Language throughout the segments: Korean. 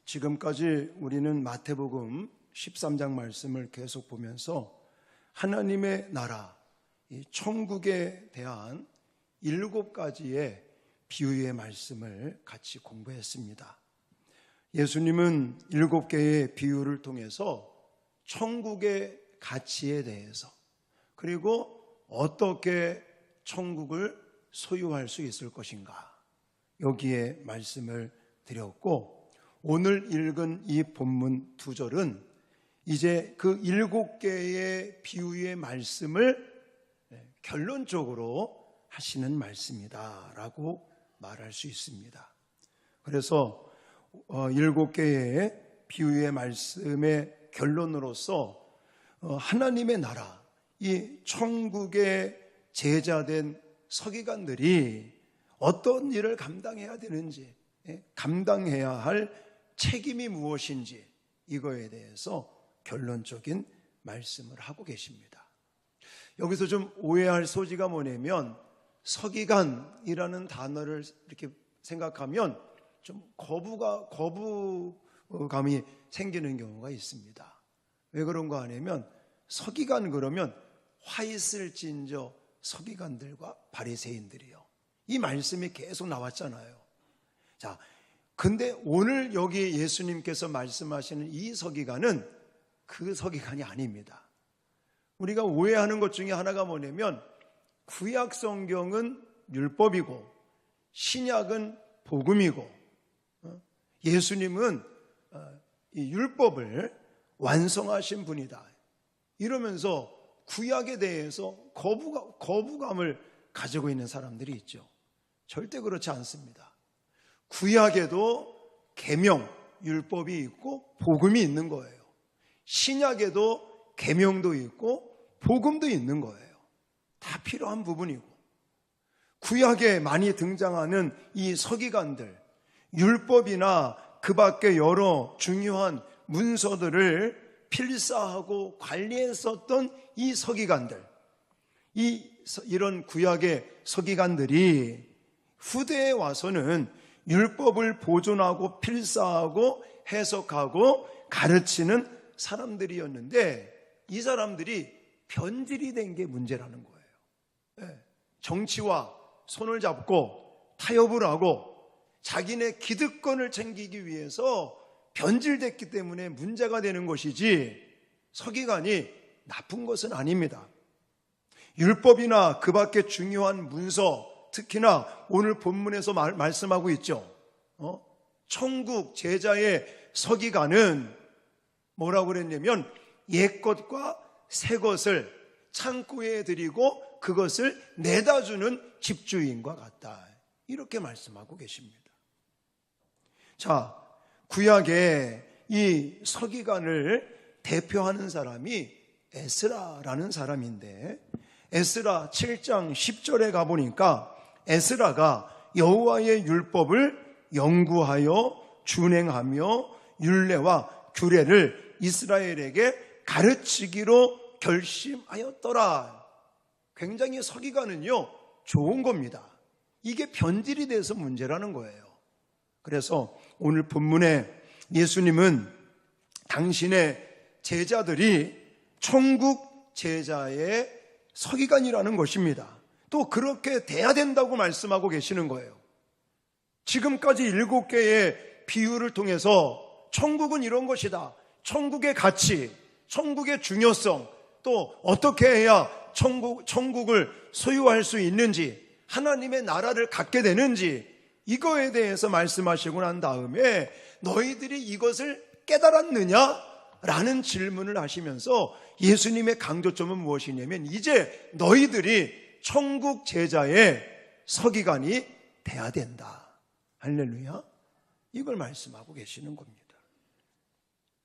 지금까지 우리는 마태복음 13장 말씀을 계속 보면서 하나님의 나라, 이 천국에 대한 7가지의 비유의 말씀을 같이 공부했습니다. 예수님은 7개의 비유를 통해서 천국의 가치에 대해서, 그리고 어떻게 천국을 소유할 수 있을 것인가, 여기에 말씀을 드렸고, 오늘 읽은 이 본문 2절은 이제 그 7개의 비유의 말씀을 결론적으로 하시는 말씀이다 라고 말할 수 있습니다. 그래서 7개의 비유의 말씀의 결론으로서 하나님의 나라, 이 천국의 제자된 서기관들이 어떤 일을 감당해야 되는지, 감당해야 할 책임이 무엇인지, 이거에 대해서 결론적인 말씀을 하고 계십니다. 여기서 좀 오해할 소지가 뭐냐면, 서기관이라는 단어를 이렇게 생각하면 좀 거부감이 생기는 경우가 있습니다. 왜 그런가 하냐면, 서기관 그러면 화 있을진저 서기관들과 바리새인들이요, 이 말씀이 계속 나왔잖아요. 자, 근데 오늘 여기 예수님께서 말씀하시는 이 서기관은 그 서기관이 아닙니다. 우리가 오해하는 것 중에 하나가 뭐냐면, 구약 성경은 율법이고 신약은 복음이고, 예수님은 이 율법을 완성하신 분이다, 이러면서 구약에 대해서 거부감을 가지고 있는 사람들이 있죠. 절대 그렇지 않습니다. 구약에도 계명, 율법이 있고 복음이 있는 거예요. 신약에도 계명도 있고 복음도 있는 거예요. 다 필요한 부분이고, 구약에 많이 등장하는 이 서기관들, 율법이나 그 밖에 여러 중요한 문서들을 필사하고 관리했었던 이 서기관들, 이런 구약의 서기관들이 후대에 와서는 율법을 보존하고 필사하고 해석하고 가르치는 사람들이었는데, 이 사람들이 변질이 된 게 문제라는 거예요. 정치와 손을 잡고 타협을 하고 자기네 기득권을 챙기기 위해서 변질됐기 때문에 문제가 되는 것이지, 서기관이 나쁜 것은 아닙니다. 율법이나 그 밖에 중요한 문서, 특히나 오늘 본문에서 말씀하고 있죠. 천국 제자의 서기관은 뭐라고 그랬냐면, 옛것과 새것을 창고에 들이고 그것을 내다주는 집주인과 같다, 이렇게 말씀하고 계십니다. 자, 구약의 이 서기관을 대표하는 사람이 에스라라는 사람인데, 에스라 7장 10절에 가보니까 에스라가 여호와의 율법을 연구하여 준행하며 율례와 규례를 이스라엘에게 가르치기로 결심하였더라. 굉장히 서기관은요, 좋은 겁니다. 이게 변질이 돼서 문제라는 거예요. 그래서 오늘 본문에 예수님은 당신의 제자들이 천국 제자의 서기관이라는 것입니다. 또 그렇게 돼야 된다고 말씀하고 계시는 거예요. 지금까지 7개의 비유를 통해서 천국은 이런 것이다, 천국의 가치, 천국의 중요성, 또 어떻게 해야 천국을 소유할 수 있는지, 하나님의 나라를 갖게 되는지, 이거에 대해서 말씀하시고 난 다음에 너희들이 이것을 깨달았느냐? 라는 질문을 하시면서 예수님의 강조점은 무엇이냐면, 이제 너희들이 천국 제자의 서기관이 돼야 된다. 할렐루야. 이걸 말씀하고 계시는 겁니다.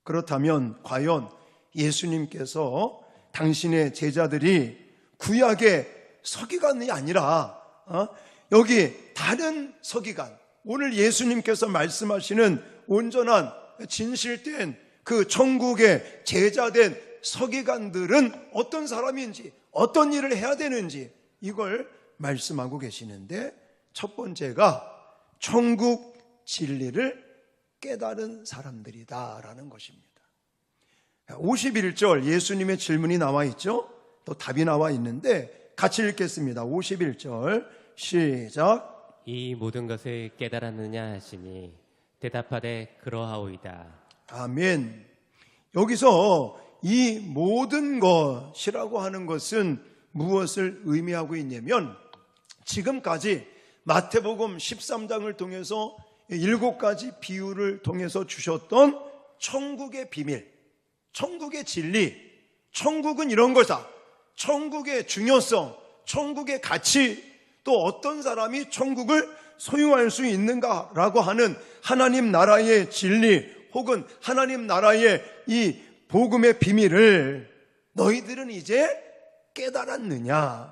그렇다면 과연 예수님께서 당신의 제자들이 구약의 서기관이 아니라 여기 다른 서기관, 오늘 예수님께서 말씀하시는 온전한 진실된 그 천국의 제자된 서기관들은 어떤 사람인지, 어떤 일을 해야 되는지, 이걸 말씀하고 계시는데, 첫 번째가 천국 진리를 깨달은 사람들이다라는 것입니다. 51절 예수님의 질문이 나와 있죠. 또 답이 나와 있는데 같이 읽겠습니다. 51절 시작. 이 모든 것을 깨달았느냐 하시니 대답하되 그러하오이다. 아멘. 여기서 이 모든 것이라고 하는 것은 무엇을 의미하고 있냐면 지금까지 마태복음 13장을 통해서 7가지 비유를 통해서 주셨던 천국의 비밀, 천국의 진리, 천국은 이런 거다, 천국의 중요성, 천국의 가치, 또 어떤 사람이 천국을 소유할 수 있는가라고 하는 하나님 나라의 진리 혹은 하나님 나라의 이 복음의 비밀을 너희들은 이제 깨달았느냐라고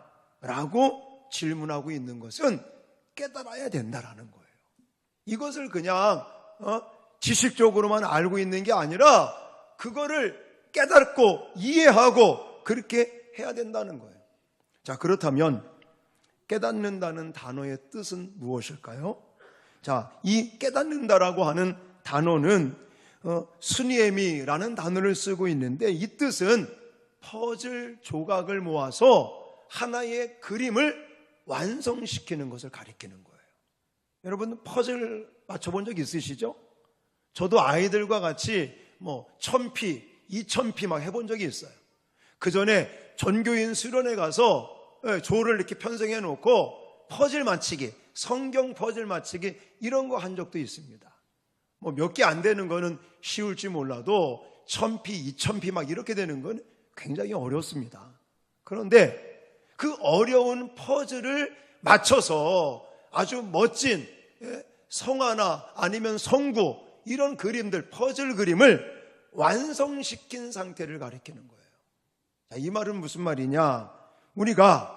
질문하고 있는 것은 깨달아야 된다라는 거예요. 이것을 그냥 지식적으로만 알고 있는 게 아니라 그거를 깨닫고 이해하고 그렇게 해야 된다는 거예요. 자, 그렇다면 깨닫는다는 단어의 뜻은 무엇일까요? 자, 이 깨닫는다라고 하는 단어는 스니에미라는 단어를 쓰고 있는데 이 뜻은 퍼즐 조각을 모아서 하나의 그림을 완성시키는 것을 가리키는 거예요. 여러분 퍼즐 맞춰본 적 있으시죠? 저도 아이들과 같이 1000피, 2000피 막 해본 적이 있어요. 그 전에 전교인 수련회 가서 조를 이렇게 편성해 놓고 퍼즐 맞히기, 성경 퍼즐 맞히기 이런 거 한 적도 있습니다. 몇 개 안 되는 거는 쉬울지 몰라도 1000피, 2000피 막 이렇게 되는 건 굉장히 어렵습니다. 그런데 그 어려운 퍼즐을 맞춰서 아주 멋진 성화나 아니면 성구 이런 그림들, 퍼즐 그림을 완성시킨 상태를 가리키는 거예요. 자, 이 말은 무슨 말이냐? 우리가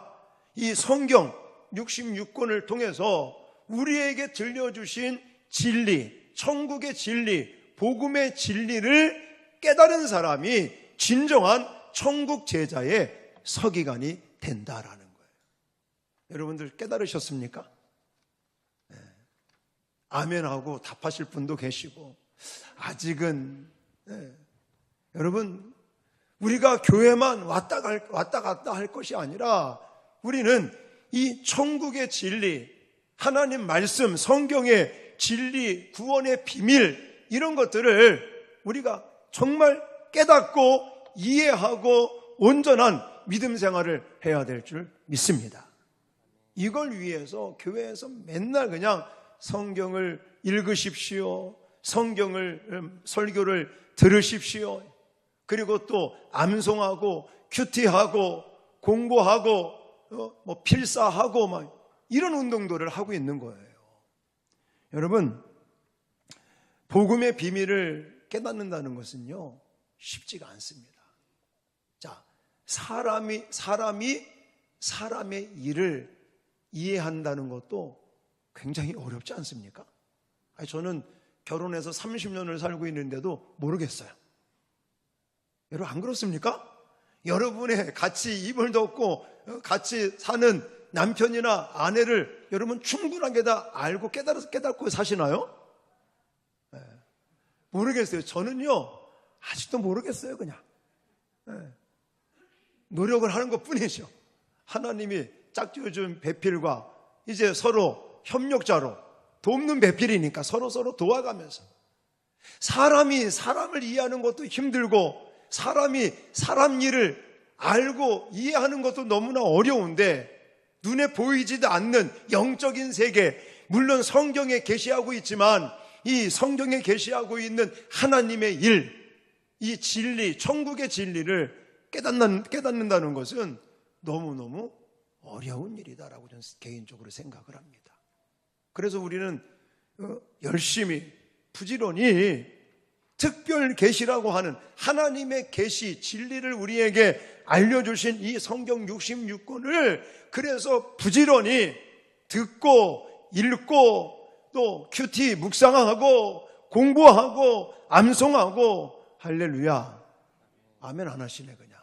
이 성경 66권을 통해서 우리에게 들려주신 진리, 천국의 진리, 복음의 진리를 깨달은 사람이 진정한 천국 제자의 서기관이 된다라는 거예요. 여러분들 깨달으셨습니까? 네. 아멘하고 답하실 분도 계시고 아직은 여러분 우리가 교회만 왔다 갔다 할 것이 아니라 우리는 이 천국의 진리, 하나님 말씀, 성경의 진리, 구원의 비밀 이런 것들을 우리가 정말 깨닫고 이해하고 온전한 믿음 생활을 해야 될 줄 믿습니다. 이걸 위해서 교회에서 맨날 그냥 성경을 읽으십시오, 성경을 설교를 들으십시오, 그리고 또 암송하고 큐티하고 공부하고 필사하고 막 이런 운동들을 하고 있는 거예요. 여러분, 복음의 비밀을 깨닫는다는 것은요 쉽지가 않습니다. 자, 사람의 일을 이해한다는 것도 굉장히 어렵지 않습니까? 저는 결혼해서 30년을 살고 있는데도 모르겠어요. 여러분 안 그렇습니까? 여러분의 같이 입을 덮고 같이 사는 남편이나 아내를 여러분 충분하게 다 알고 깨닫고 사시나요? 네. 모르겠어요. 저는요 아직도 모르겠어요. 그냥 노력을 하는 것 뿐이죠. 하나님이 짝지어준 배필과 이제 서로 협력자로 돕는 배필이니까 서로 도와가면서 사람이 사람을 이해하는 것도 힘들고 사람이 사람 일을 알고 이해하는 것도 너무나 어려운데 눈에 보이지도 않는 영적인 세계, 물론 성경에 계시하고 있지만 이 성경에 계시하고 있는 하나님의 일, 이 진리, 천국의 진리를 깨닫는다는 것은 너무너무 어려운 일이다라고 저는 개인적으로 생각을 합니다. 그래서 우리는 열심히 부지런히 특별 계시라고 하는 하나님의 계시, 진리를 우리에게 알려주신 이 성경 66권을 그래서 부지런히 듣고 읽고 또 큐티 묵상하고 공부하고 암송하고 할렐루야 아멘 안 하시네. 그냥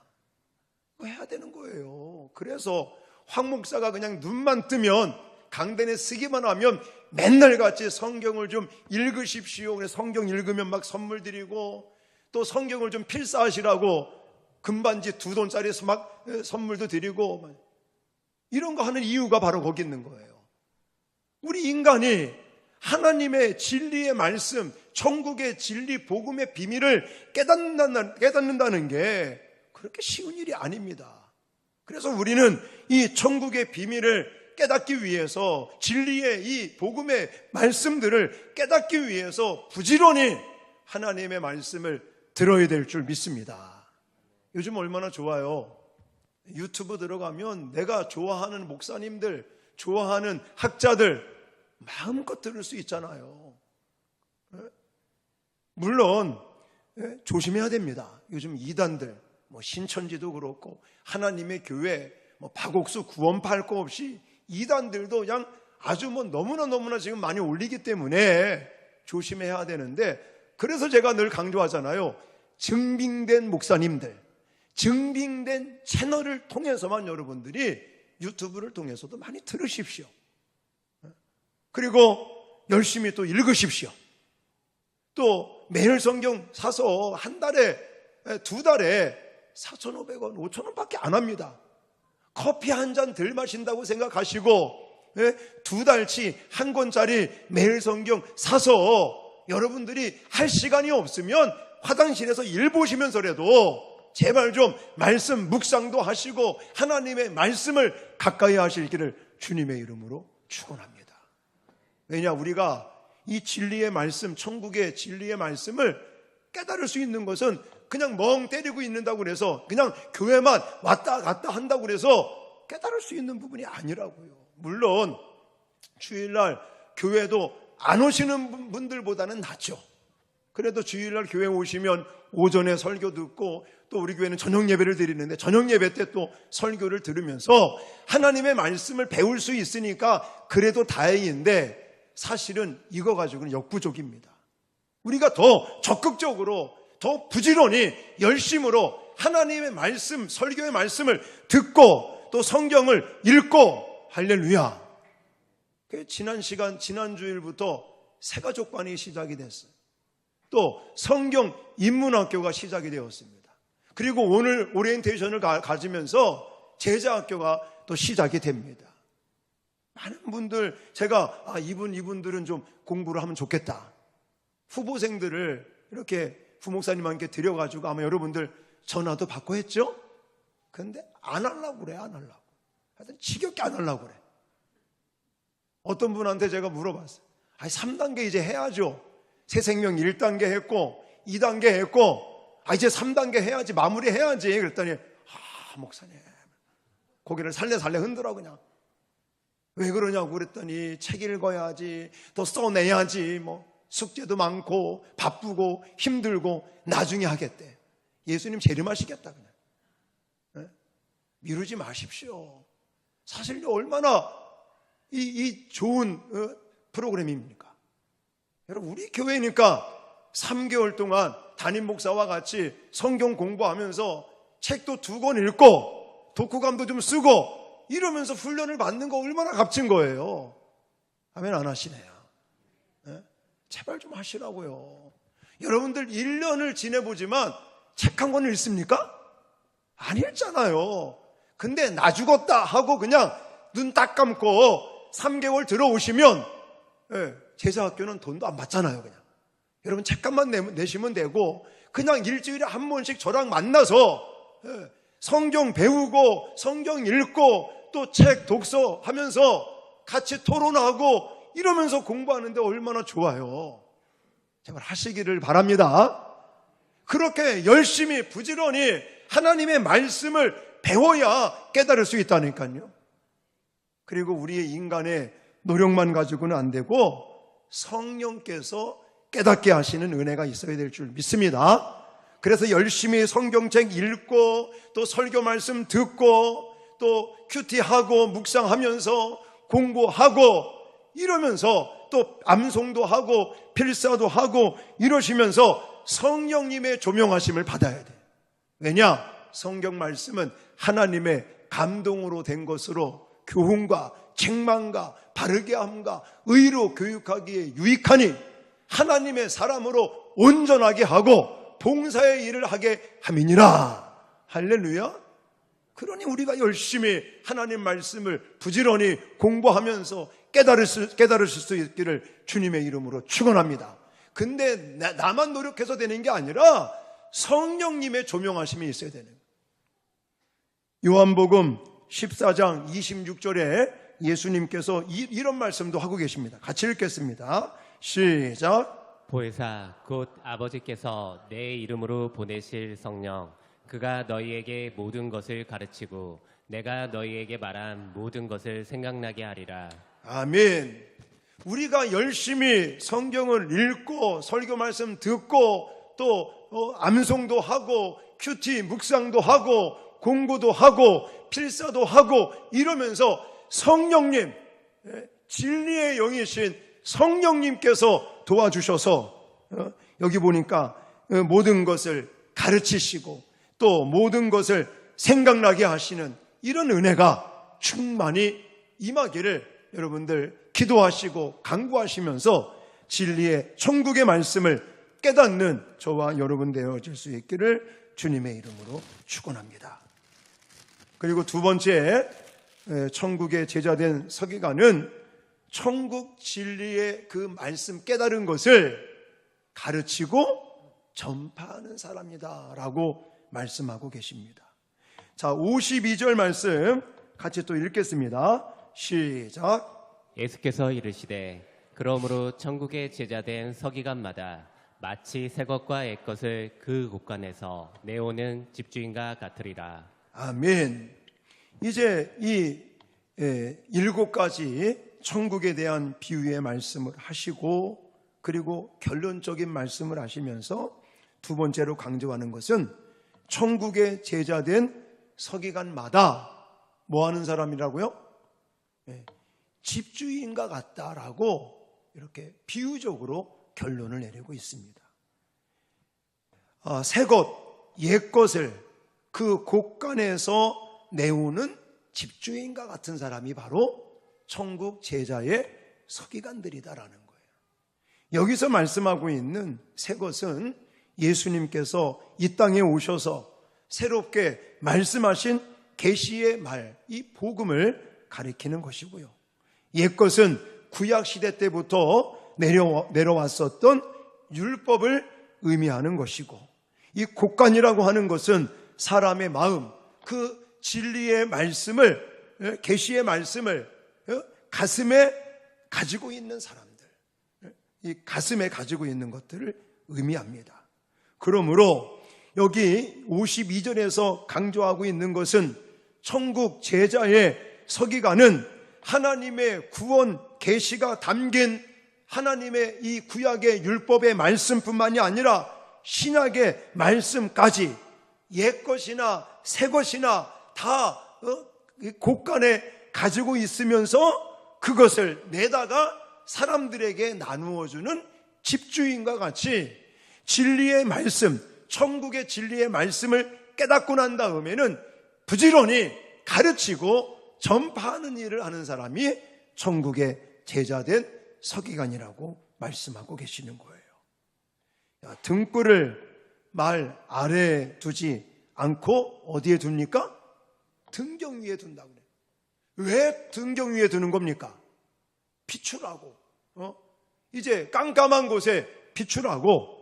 해야 되는 거예요. 그래서 황 목사가 그냥 눈만 뜨면 강단에 쓰기만 하면 맨날 같이 성경을 좀 읽으십시오. 그래서 성경 읽으면 막 선물 드리고, 또 성경을 좀 필사하시라고 금반지 2돈짜리 막 선물도 드리고, 이런 거 하는 이유가 바로 거기 있는 거예요. 우리 인간이 하나님의 진리의 말씀, 천국의 진리, 복음의 비밀을 깨닫는다는 게 그렇게 쉬운 일이 아닙니다. 그래서 우리는 이 천국의 비밀을 깨닫기 위해서, 진리의 이 복음의 말씀들을 깨닫기 위해서 부지런히 하나님의 말씀을 들어야 될 줄 믿습니다. 요즘 얼마나 좋아요. 유튜브 들어가면 내가 좋아하는 목사님들, 좋아하는 학자들 마음껏 들을 수 있잖아요. 물론 조심해야 됩니다. 요즘 이단들, 신천지도 그렇고 하나님의 교회, 박옥수 구원팔 거 없이 이단들도 그냥 아주 너무나 지금 많이 올리기 때문에 조심해야 되는데, 그래서 제가 늘 강조하잖아요. 증빙된 목사님들, 증빙된 채널을 통해서만 여러분들이 유튜브를 통해서도 많이 들으십시오. 그리고 열심히 또 읽으십시오. 또 매일 성경 사서 한 달에, 두 달에 4,500원, 5,000원밖에 안 합니다. 커피 한 잔 덜 마신다고 생각하시고 2달치 한 권짜리 매일 성경 사서 여러분들이 할 시간이 없으면 화장실에서 일 보시면서라도 제발 좀 말씀 묵상도 하시고 하나님의 말씀을 가까이 하실 길을 주님의 이름으로 축원합니다. 왜냐, 우리가 이 진리의 말씀, 천국의 진리의 말씀을 깨달을 수 있는 것은 그냥 멍 때리고 있는다고 그래서, 그냥 교회만 왔다 갔다 한다고 그래서 깨달을 수 있는 부분이 아니라고요. 물론 주일날 교회도 안 오시는 분들보다는 낫죠. 그래도 주일날 교회 오시면 오전에 설교 듣고, 또 우리 교회는 저녁 예배를 드리는데 저녁 예배 때 또 설교를 들으면서 하나님의 말씀을 배울 수 있으니까 그래도 다행인데, 사실은 이거 가지고는 역부족입니다. 우리가 더 적극적으로, 더 부지런히 열심으로 하나님의 말씀, 설교의 말씀을 듣고 또 성경을 읽고, 할렐루야. 지난 주일부터 새가족반이 시작이 됐어요. 또 성경 인문학교가 시작이 되었습니다. 그리고 오늘 오리엔테이션을 가지면서 제자학교가 또 시작이 됩니다. 많은 분들, 제가 이분들은 좀 공부를 하면 좋겠다, 후보생들을 이렇게 부목사님한테 드려가지고 아마 여러분들 전화도 받고 했죠? 근데 안 하려고 그래, 안 하려고. 하여튼 지겹게 안 하려고 그래. 어떤 분한테 제가 물어봤어요. 3단계 이제 해야죠. 새 생명 1단계 했고 2단계 했고 이제 3단계 해야지, 마무리 해야지. 그랬더니 목사님 고개를 살래살래 흔들어. 그냥 왜 그러냐고 그랬더니 책 읽어야지, 또 써내야지, 숙제도 많고 바쁘고 힘들고 나중에 하겠대. 예수님 재림하시겠다. 그냥 미루지 마십시오. 사실 얼마나 이 좋은 프로그램입니까? 여러분, 우리 교회니까 3개월 동안 담임 목사와 같이 성경 공부하면서 책도 2권 읽고 독후감도 좀 쓰고 이러면서 훈련을 받는 거 얼마나 값진 거예요. 아멘 안 하시네요. 제발 좀 하시라고요. 여러분들 1년을 지내보지만 책 한 권 읽습니까? 안 읽잖아요. 근데 나 죽었다 하고 그냥 눈 딱 감고 3개월 들어오시면 제자학교는 돈도 안 받잖아요. 그냥 여러분 책값만 내시면 되고, 그냥 일주일에 한 번씩 저랑 만나서 성경 배우고 성경 읽고 또 책 독서하면서 같이 토론하고 이러면서 공부하는데 얼마나 좋아요. 제발 하시기를 바랍니다. 그렇게 열심히 부지런히 하나님의 말씀을 배워야 깨달을 수 있다니까요. 그리고 우리의 인간의 노력만 가지고는 안 되고 성령께서 깨닫게 하시는 은혜가 있어야 될 줄 믿습니다. 그래서 열심히 성경책 읽고 또 설교 말씀 듣고 또 큐티하고 묵상하면서 공부하고 이러면서 또 암송도 하고 필사도 하고 이러시면서 성령님의 조명하심을 받아야 돼요. 왜냐? 성경 말씀은 하나님의 감동으로 된 것으로 교훈과 책망과 바르게 함과 의로 교육하기에 유익하니 하나님의 사람으로 온전하게 하고 봉사의 일을 하게 함이니라. 할렐루야. 그러니 우리가 열심히 하나님 말씀을 부지런히 공부하면서 깨달으실 수 있기를 주님의 이름으로 축원합니다. 근데 나만 노력해서 되는 게 아니라 성령님의 조명하심이 있어야 되는 거예요. 요한복음 14장 26절에 예수님께서 이런 말씀도 하고 계십니다. 같이 읽겠습니다. 시작. 보혜사 곧 아버지께서 내 이름으로 보내실 성령 그가 너희에게 모든 것을 가르치고 내가 너희에게 말한 모든 것을 생각나게 하리라. 아멘. 우리가 열심히 성경을 읽고 설교 말씀 듣고 또 암송도 하고 큐티 묵상도 하고 공부도 하고 필사도 하고 이러면서 성령님, 진리의 영이신 성령님께서 도와주셔서 여기 보니까 모든 것을 가르치시고 또 모든 것을 생각나게 하시는 이런 은혜가 충만히 임하기를 여러분들 기도하시고 간구하시면서 진리의 천국의 말씀을 깨닫는 저와 여러분 되어질 수 있기를 주님의 이름으로 축원합니다. 그리고 두 번째, 천국의 제자된 서기관은 천국 진리의 그 말씀 깨달은 것을 가르치고 전파하는 사람이다 라고 말씀하고 계십니다. 자, 52절 말씀 같이 또 읽겠습니다. 시작. 예수께서 이르시되 그러므로 천국의 제자된 서기관마다 마치 새 것과 옛 것을 그 곳간에서 내오는 집주인과 같으리라. 아멘. 이제 이 7가지 천국에 대한 비유의 말씀을 하시고 그리고 결론적인 말씀을 하시면서 두 번째로 강조하는 것은 천국의 제자된 서기관마다 뭐 하는 사람이라고요? 집주인과 같다라고 이렇게 비유적으로 결론을 내리고 있습니다. 새 것, 옛 것을 그 곳간에서 내오는 집주인과 같은 사람이 바로 천국 제자의 서기관들이다라는 거예요. 여기서 말씀하고 있는 새 것은 예수님께서 이 땅에 오셔서 새롭게 말씀하신 계시의 말, 이 복음을 가리키는 것이고요. 옛 것은 구약시대 때부터 내려왔었던 율법을 의미하는 것이고, 이 곳간이라고 하는 것은 사람의 마음, 그 진리의 말씀을, 계시의 말씀을 가슴에 가지고 있는 사람들, 이 가슴에 가지고 있는 것들을 의미합니다. 그러므로 여기 52절에서 강조하고 있는 것은 천국 제자의 서기관은 하나님의 구원 계시가 담긴 하나님의 이 구약의 율법의 말씀뿐만이 아니라 신약의 말씀까지 옛 것이나 새 것이나 다 곳간에 가지고 있으면서 그것을 내다가 사람들에게 나누어주는 집주인과 같이 진리의 말씀, 천국의 진리의 말씀을 깨닫고 난 다음에는 부지런히 가르치고 전파하는 일을 하는 사람이 천국의 제자된 서기관이라고 말씀하고 계시는 거예요. 등불을 말 아래에 두지 않고 어디에 둡니까? 등경 위에 둔다고 그래요. 왜 등경 위에 두는 겁니까? 비추라고. 이제 깜깜한 곳에 비추라고.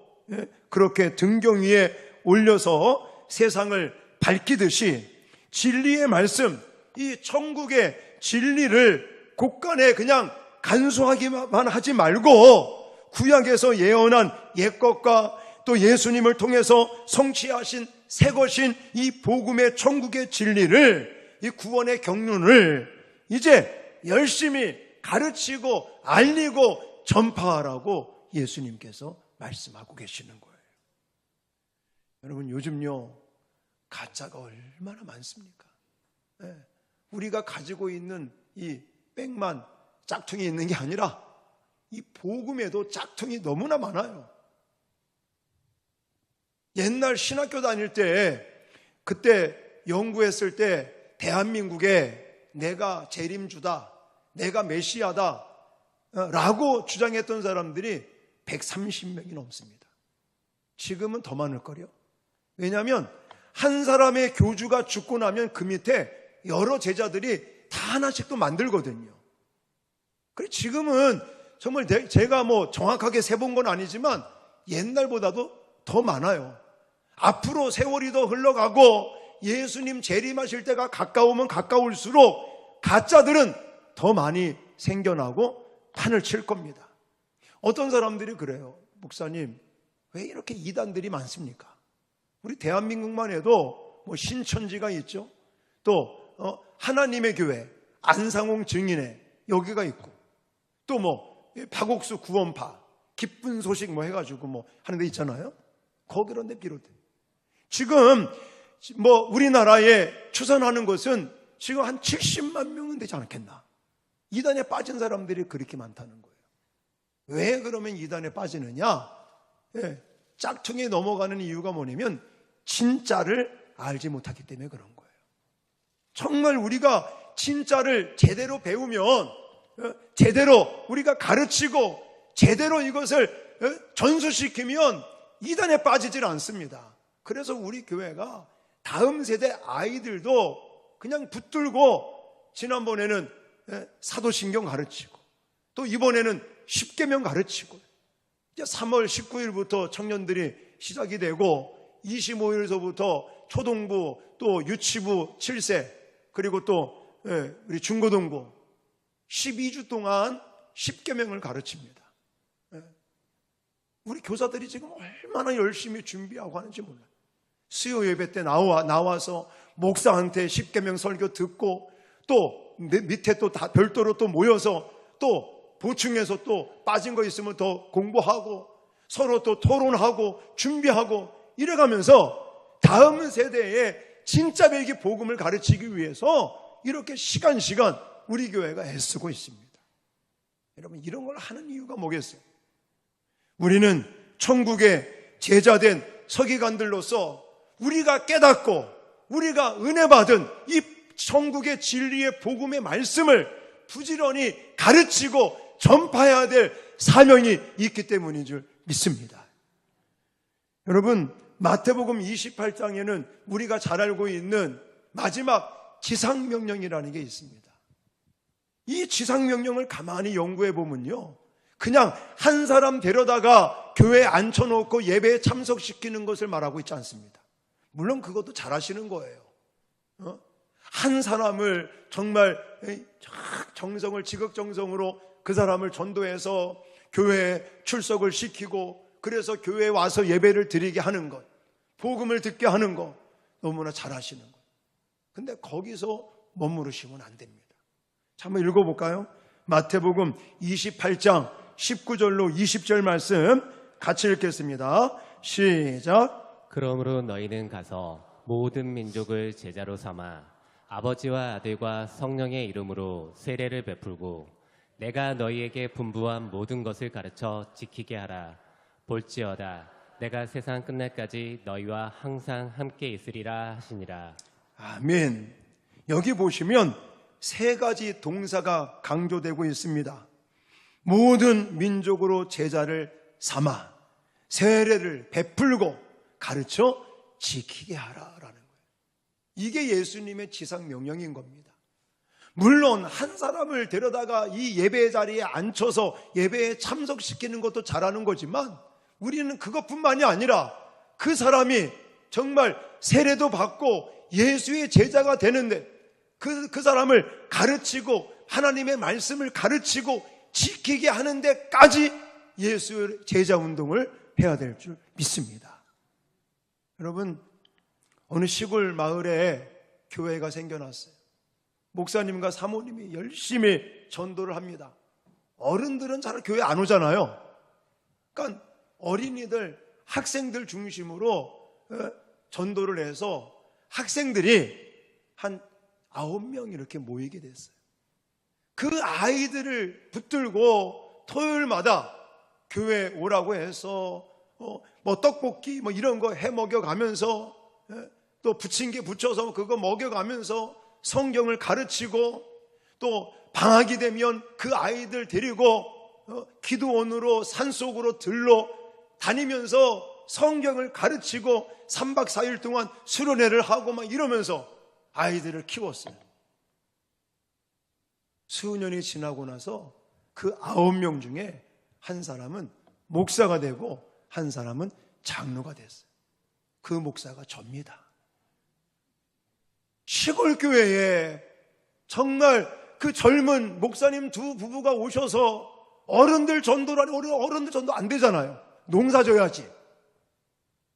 그렇게 등경 위에 올려서 세상을 밝히듯이 진리의 말씀, 이 천국의 진리를 곳간에 그냥 간소하기만 하지 말고 구약에서 예언한 옛것과 또 예수님을 통해서 성취하신 새 것인 이 복음의 천국의 진리를, 이 구원의 경륜을 이제 열심히 가르치고 알리고 전파하라고 예수님께서 말씀하고 계시는 거예요. 여러분, 요즘요 가짜가 얼마나 많습니까? 우리가 가지고 있는 이 백만 짝퉁이 있는 게 아니라 이 복음에도 짝퉁이 너무나 많아요. 옛날 신학교 다닐 때, 그때 연구했을 때 대한민국에 내가 재림주다, 내가 메시아다 라고 주장했던 사람들이 130명이 넘습니다. 지금은 더 많을 거요. 왜냐하면 한 사람의 교주가 죽고 나면 그 밑에 여러 제자들이 다 하나씩 또 만들거든요. 그래 지금은 정말 제가 뭐 정확하게 세본 건 아니지만 옛날보다도 더 많아요. 앞으로 세월이 더 흘러가고 예수님 재림하실 때가 가까우면 가까울수록 가짜들은 더 많이 생겨나고 판을 칠 겁니다. 어떤 사람들이 그래요. 목사님, 왜 이렇게 이단들이 많습니까? 우리 대한민국만 해도 뭐 신천지가 있죠. 또 하나님의 교회, 안상홍 증인회 여기가 있고, 또 뭐 박옥수 구원파, 기쁜 소식 뭐 해가지고 뭐 하는 데 있잖아요. 거기런 데 비롯해. 지금 뭐 우리나라에 추산하는 것은 지금 한 70만 명은 되지 않겠나. 이단에 빠진 사람들이 그렇게 많다는 거예요. 왜 그러면 이단에 빠지느냐? 짝퉁에 넘어가는 이유가 뭐냐면 진짜를 알지 못하기 때문에 그런 거예요. 정말 우리가 진짜를 제대로 배우면, 제대로 우리가 가르치고 제대로 이것을 전수시키면 이단에 빠지질 않습니다. 그래서 우리 교회가 다음 세대 아이들도 그냥 붙들고 지난번에는 사도신경 가르치고 또 이번에는 십계명 가르치고 이제 3월 19일부터 청년들이 시작이 되고 25일서부터 초등부 또 유치부 7세 그리고 또 우리 중고등부 12주 동안 십계명을 가르칩니다. 우리 교사들이 지금 얼마나 열심히 준비하고 하는지 몰라요. 수요 예배 때 나와서 목사한테 십계명 설교 듣고 또 밑에 또 다 별도로 또 모여서 또 보충해서 또 빠진 거 있으면 더 공부하고 서로 또 토론하고 준비하고 이래가면서 다음 세대에 진짜 배기 복음을 가르치기 위해서 이렇게 시간 우리 교회가 애쓰고 있습니다. 여러분 이런 걸 하는 이유가 뭐겠어요? 우리는 천국의 제자된 서기관들로서 우리가 깨닫고 우리가 은혜 받은 이 천국의 진리의 복음의 말씀을 부지런히 가르치고 전파해야 될 사명이 있기 때문인 줄 믿습니다. 여러분 마태복음 28장에는 우리가 잘 알고 있는 마지막 지상명령이라는 게 있습니다. 이 지상명령을 가만히 연구해 보면요, 그냥 한 사람 데려다가 교회에 앉혀놓고 예배에 참석시키는 것을 말하고 있지 않습니다. 물론 그것도 잘하시는 거예요. 한 사람을 정말 정성을 지극정성으로 그 사람을 전도해서 교회에 출석을 시키고 그래서 교회에 와서 예배를 드리게 하는 것, 복음을 듣게 하는 것 너무나 잘하시는 것. 근데 거기서 머무르시면 안 됩니다. 자, 한번 읽어볼까요? 마태복음 28장 19절로 20절 말씀 같이 읽겠습니다. 시작. 그러므로 너희는 가서 모든 민족을 제자로 삼아 아버지와 아들과 성령의 이름으로 세례를 베풀고 내가 너희에게 분부한 모든 것을 가르쳐 지키게 하라. 볼지어다 내가 세상 끝날까지 너희와 항상 함께 있으리라 하시니라. 아멘. 여기 보시면 세 가지 동사가 강조되고 있습니다. 모든 민족으로 제자를 삼아 세례를 베풀고 가르쳐 지키게 하라라는 거예요. 이게 예수님의 지상명령인 겁니다. 물론 한 사람을 데려다가 이 예배 자리에 앉혀서 예배에 참석시키는 것도 잘하는 거지만 우리는 그것뿐만이 아니라 그 사람이 정말 세례도 받고 예수의 제자가 되는데 그 사람을 가르치고 하나님의 말씀을 가르치고 지키게 하는 데까지 예수의 제자 운동을 해야 될 줄 믿습니다. 여러분 어느 시골 마을에 교회가 생겨났어요. 목사님과 사모님이 열심히 전도를 합니다. 어른들은 잘 교회 안 오잖아요. 그러니까 어린이들, 학생들 중심으로 전도를 해서 학생들이 한 9명 이렇게 모이게 됐어요. 그 아이들을 붙들고 토요일마다 교회 오라고 해서 뭐 떡볶이 뭐 이런 거 해 먹여가면서 또 부침개 붙여서 그거 먹여가면서 성경을 가르치고 또 방학이 되면 그 아이들 데리고 기도원으로 산속으로 들러 다니면서 성경을 가르치고 3박 4일 동안 수련회를 하고 막 이러면서 아이들을 키웠어요. 수년이 지나고 나서 그 9명 중에 한 사람은 목사가 되고 한 사람은 장로가 됐어요. 그 목사가 접니다. 시골 교회에 정말 그 젊은 목사님 두 부부가 오셔서 어른들 전도를 하니 어른들 전도 안 되잖아요. 농사 져야지.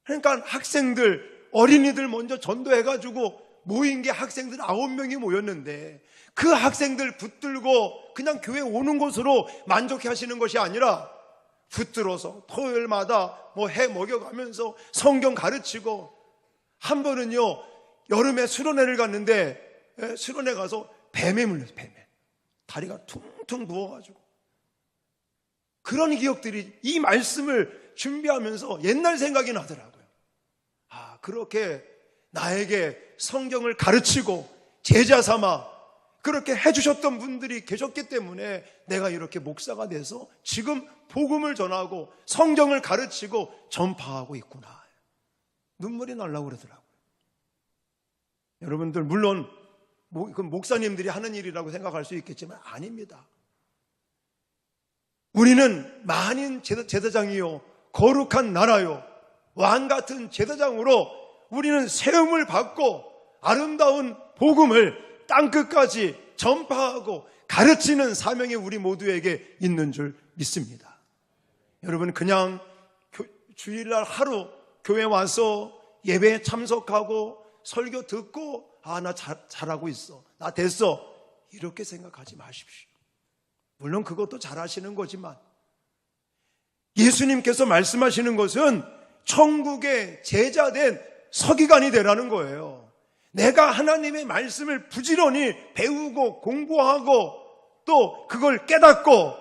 그러니까 학생들, 어린이들 먼저 전도해가지고 모인 게 학생들 9명이 모였는데 그 학생들 붙들고 그냥 교회 오는 것으로 만족해 하시는 것이 아니라 붙들어서 토요일마다 뭐 해 먹여가면서 성경 가르치고 한 번은요 여름에 수련회를 갔는데 수련회 가서 뱀에 물렸어요. 뱀에. 다리가 퉁퉁 부어가지고. 그런 기억들이 이 말씀을 준비하면서 옛날 생각이 나더라고요. 아, 그렇게 나에게 성경을 가르치고 제자 삼아 그렇게 해주셨던 분들이 계셨기 때문에 내가 이렇게 목사가 돼서 지금 복음을 전하고 성경을 가르치고 전파하고 있구나. 눈물이 나려고 그러더라고요. 여러분들 물론 목사님들이 하는 일이라고 생각할 수 있겠지만 아닙니다. 우리는 만인 제사장이요 거룩한 나라요 왕 같은 제사장으로 우리는 세움을 받고 아름다운 복음을 땅끝까지 전파하고 가르치는 사명이 우리 모두에게 있는 줄 믿습니다. 여러분 그냥 주일날 하루 교회 와서 예배에 참석하고 설교 듣고 아, 나 잘하고 있어, 나 됐어 이렇게 생각하지 마십시오. 물론 그것도 잘하시는 거지만 예수님께서 말씀하시는 것은 천국의 제자된 서기관이 되라는 거예요. 내가 하나님의 말씀을 부지런히 배우고 공부하고 또 그걸 깨닫고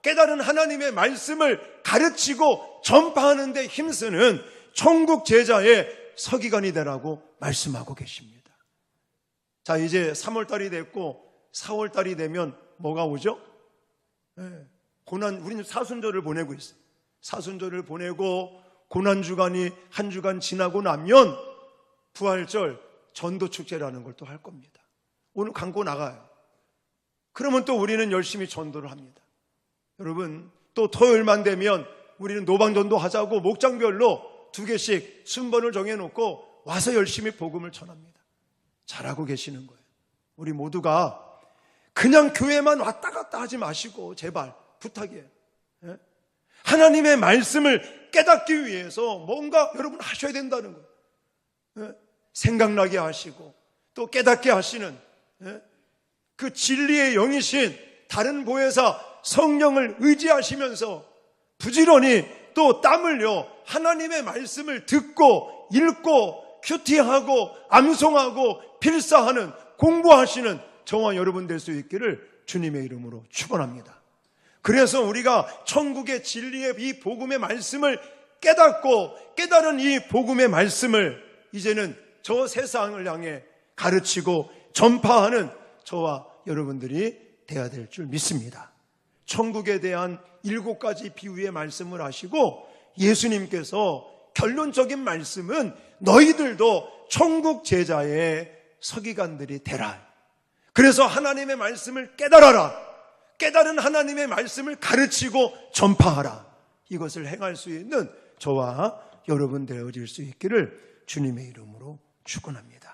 깨달은 하나님의 말씀을 가르치고 전파하는 데 힘쓰는 천국 제자의 서기관이 되라고 말씀하고 계십니다. 자, 이제 3월달이 됐고 4월달이 되면 뭐가 오죠? 고난, 우리는 사순절을 보내고 있어요. 사순절을 보내고 고난주간이 한 주간 지나고 나면 부활절 전도축제라는 걸 또 할 겁니다. 오늘 광고 나가요. 그러면 또 우리는 열심히 전도를 합니다. 여러분 또 토요일만 되면 우리는 노방전도 하자고 목장별로 2개씩 순번을 정해놓고 와서 열심히 복음을 전합니다. 잘하고 계시는 거예요. 우리 모두가 그냥 교회만 왔다 갔다 하지 마시고 제발 부탁이에요. 하나님의 말씀을 깨닫기 위해서 뭔가 여러분 하셔야 된다는 거예요. 생각나게 하시고 또 깨닫게 하시는 그 진리의 영이신 다른 보혜사 성령을 의지하시면서 부지런히 또 땀 흘려 하나님의 말씀을 듣고 읽고 큐티하고 암송하고 필사하는 공부하시는 저와 여러분 될 수 있기를 주님의 이름으로 축원합니다. 그래서 우리가 천국의 진리의 이 복음의 말씀을 깨닫고 깨달은 이 복음의 말씀을 이제는 저 세상을 향해 가르치고 전파하는 저와 여러분들이 돼야 될 줄 믿습니다. 천국에 대한 7가지 비유의 말씀을 하시고 예수님께서 결론적인 말씀은 너희들도 천국 제자의 서기관들이 되라. 그래서 하나님의 말씀을 깨달아라. 깨달은 하나님의 말씀을 가르치고 전파하라. 이것을 행할 수 있는 저와 여러분 되어질 수 있기를 주님의 이름으로 축원합니다.